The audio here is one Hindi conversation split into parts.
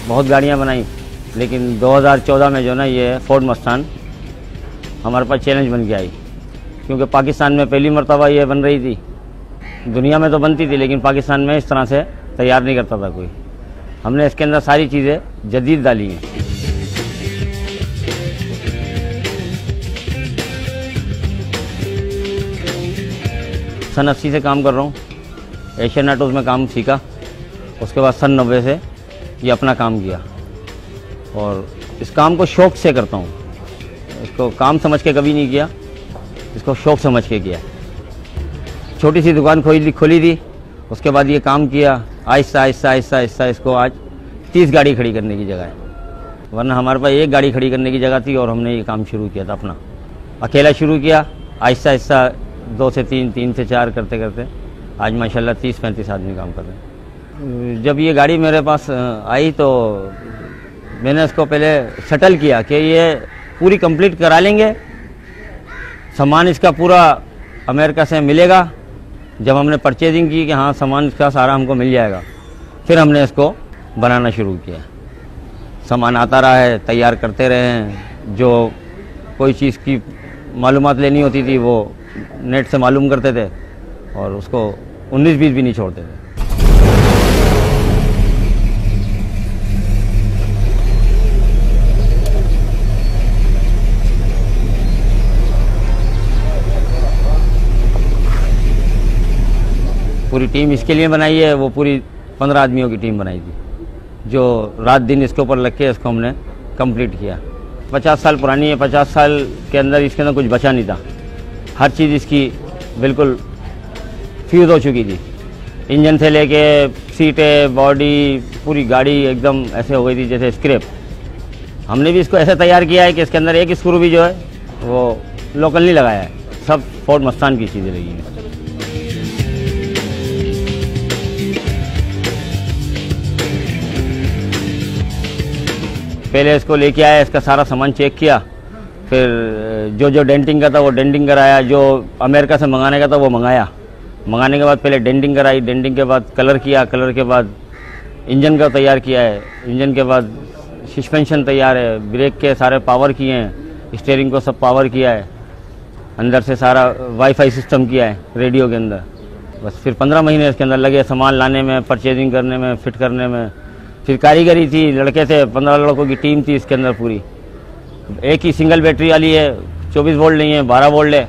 बहुत गाड़ियाँ बनाई, लेकिन 2014 में जो ना ये फोर्ड मस्तान हमारे पास चैलेंज बन के आई, क्योंकि पाकिस्तान में पहली मरतबा ये बन रही थी। दुनिया में तो बनती थी, लेकिन पाकिस्तान में इस तरह से तैयार नहीं करता था कोई। हमने इसके अंदर सारी चीज़ें जदीद डाली हैं। सन 80 से काम कर रहा हूँ। एशियन ऑटोज़ में काम सीखा, उसके बाद सन 90 से ये अपना काम किया और इस काम को शौक़ से करता हूँ। इसको काम समझ के कभी नहीं किया, इसको शौक़ समझ के किया। छोटी सी दुकान खोली थी, उसके बाद ये काम किया। आहिस्ता आहिस्ता आहिस्ता आहिस्ता इसको आज 30 गाड़ी खड़ी करने की जगह है, वरना हमारे पास एक गाड़ी खड़ी करने की जगह थी और हमने ये काम शुरू किया था अपना, अकेला शुरू किया। आहिस्ता आहिस्ता 2 से 3, 3 से 4 करते करते आज माशाल्लाह 30-35 आदमी काम कर रहे हैं। जब ये गाड़ी मेरे पास आई तो मैंने इसको पहले सेटल किया कि ये पूरी कंप्लीट करा लेंगे, सामान इसका पूरा अमेरिका से मिलेगा। जब हमने परचेजिंग की कि हाँ सामान इसका सारा हमको मिल जाएगा, फिर हमने इसको बनाना शुरू किया। सामान आता रहा है, तैयार करते रहे हैं। जो कोई चीज़ की मालूमात लेनी होती थी वो नेट से मालूम करते थे और उसको 19-20 भी नहीं छोड़ते थे। पूरी टीम इसके लिए बनाई है, वो पूरी 15 आदमियों की टीम बनाई थी, जो रात दिन इसके ऊपर लग के इसको हमने कंप्लीट किया। 50 साल पुरानी है, 50 साल के अंदर इसके अंदर कुछ बचा नहीं था। हर चीज़ इसकी बिल्कुल फ्यूज़ हो चुकी थी। इंजन से लेके सीटें, बॉडी, पूरी गाड़ी एकदम ऐसे हो गई थी जैसे स्क्रैप। हमने भी इसको ऐसे तैयार किया है कि इसके अंदर एक स्क्रू भी जो है वो लोकल नहीं लगाया है, सब फोर्ड मस्तान की चीज़ें लगी हैं। पहले इसको लेके आया, इसका सारा सामान चेक किया, फिर जो डेंटिंग का था वो डेंटिंग कराया, जो अमेरिका से मंगाने का था वो मंगाया। मंगाने के बाद पहले डेंटिंग कराई, डेंटिंग के बाद कलर किया, कलर के बाद इंजन का तैयार किया है, इंजन के बाद सस्पेंशन तैयार है, ब्रेक के सारे पावर किए हैं, स्टीयरिंग को सब पावर किया है, अंदर से सारा वाईफाई सिस्टम किया है रेडियो के अंदर। बस फिर 15 महीने इसके अंदर लगे सामान लाने में, परचेजिंग करने में, फिट करने में। फिर कारीगरी थी, लड़के थे, 15 लड़कों की टीम थी इसके अंदर पूरी। एक ही सिंगल बैटरी वाली है, 24 वोल्ट नहीं है, 12 वोल्ट है।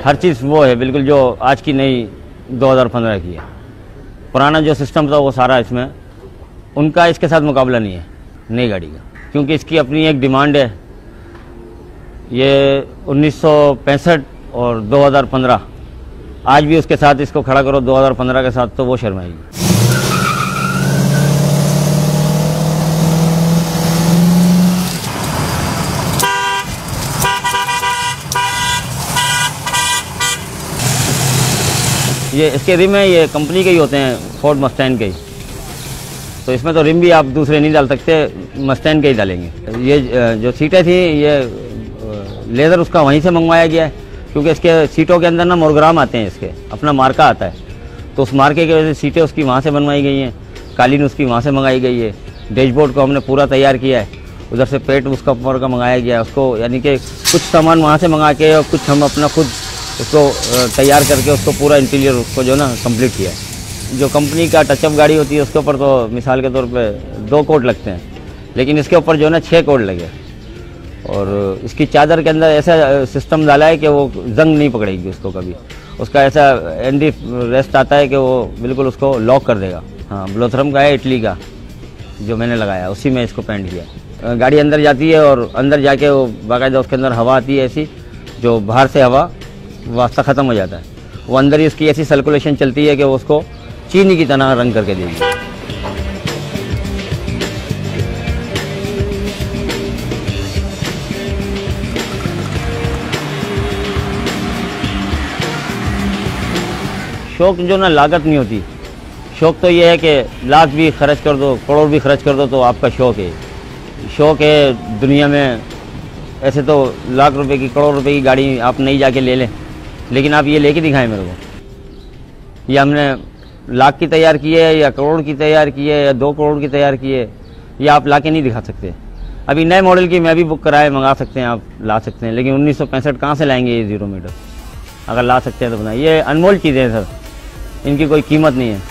हर चीज़ वो है बिल्कुल जो आज की नई 2015 की है। पुराना जो सिस्टम था वो सारा इसमें, उनका इसके साथ मुकाबला नहीं है नई गाड़ी का, क्योंकि इसकी अपनी एक डिमांड है। ये 1965 और 2015, आज भी उसके साथ इसको खड़ा करो 2015 के साथ तो वो शर्माएगी। ये इसके रिम है, ये कंपनी के ही होते हैं, फोर्ड मस्टैंग के ही। तो इसमें तो रिम भी आप दूसरे नहीं डाल सकते, मस्टैंग के ही डालेंगे। ये जो सीटें थी ये लेदर उसका वहीं से मंगवाया गया है, क्योंकि इसके सीटों के अंदर ना मोनोग्राम आते हैं, इसके अपना मार्का आता है, तो उस मार्के की वजह से सीटें उसकी वहाँ से बनवाई गई हैं, कालीन उसकी वहाँ से मंगाई गई है। डैशबोर्ड को हमने पूरा तैयार किया है, उधर से पेट उसका ऊपर का मंगाया गया है उसको, यानी कि कुछ सामान वहाँ से मंगा के और कुछ हम अपना खुद उसको तैयार करके उसको पूरा इंटीरियर उसको जो ना कंप्लीट किया है। जो कंपनी का टचअप गाड़ी होती है उसके ऊपर तो मिसाल के तौर पे 2 कोट लगते हैं, लेकिन इसके ऊपर जो ना 6 कोट लगे और इसकी चादर के अंदर ऐसा सिस्टम डाला है कि वो जंग नहीं पकड़ेगी उसको कभी। उसका ऐसा एंडी रेस्ट आता है कि वो बिल्कुल उसको लॉक कर देगा। हाँ, ब्लोथरम का है, इटली का, जो मैंने लगाया उसी में इसको पेंट किया। गाड़ी अंदर जाती है और अंदर जाके वो बाकायदा उसके अंदर हवा आती है ऐसी, जो बाहर से हवा वास्ता ख़त्म हो जाता है, वो अंदर ही उसकी ऐसी सर्कुलेशन चलती है कि वो उसको चीनी की तरह रंग करके देगी। शौक जो ना लागत नहीं होती, शौक तो ये है कि लाख भी खर्च कर दो, करोड़ भी खर्च कर दो तो आपका शौक है। शौक है दुनिया में, ऐसे तो लाख रुपए की, करोड़ रुपए की गाड़ी आप नहीं जाके ले लें, लेकिन आप ये लेके दिखाएं मेरे को। ये हमने लाख की तैयार की है या करोड़ की तैयार की है या 2 करोड़ की तैयार की है, ये आप ला के नहीं दिखा सकते। अभी नए मॉडल की मैं भी बुक कराए मंगा सकते हैं, आप ला सकते हैं, लेकिन 1965 कहाँ से लाएंगे ये जीरो मीटर? अगर ला सकते हैं तो बताएं। ये अनमोल चीज़ें हैं सर, इनकी कोई कीमत नहीं है।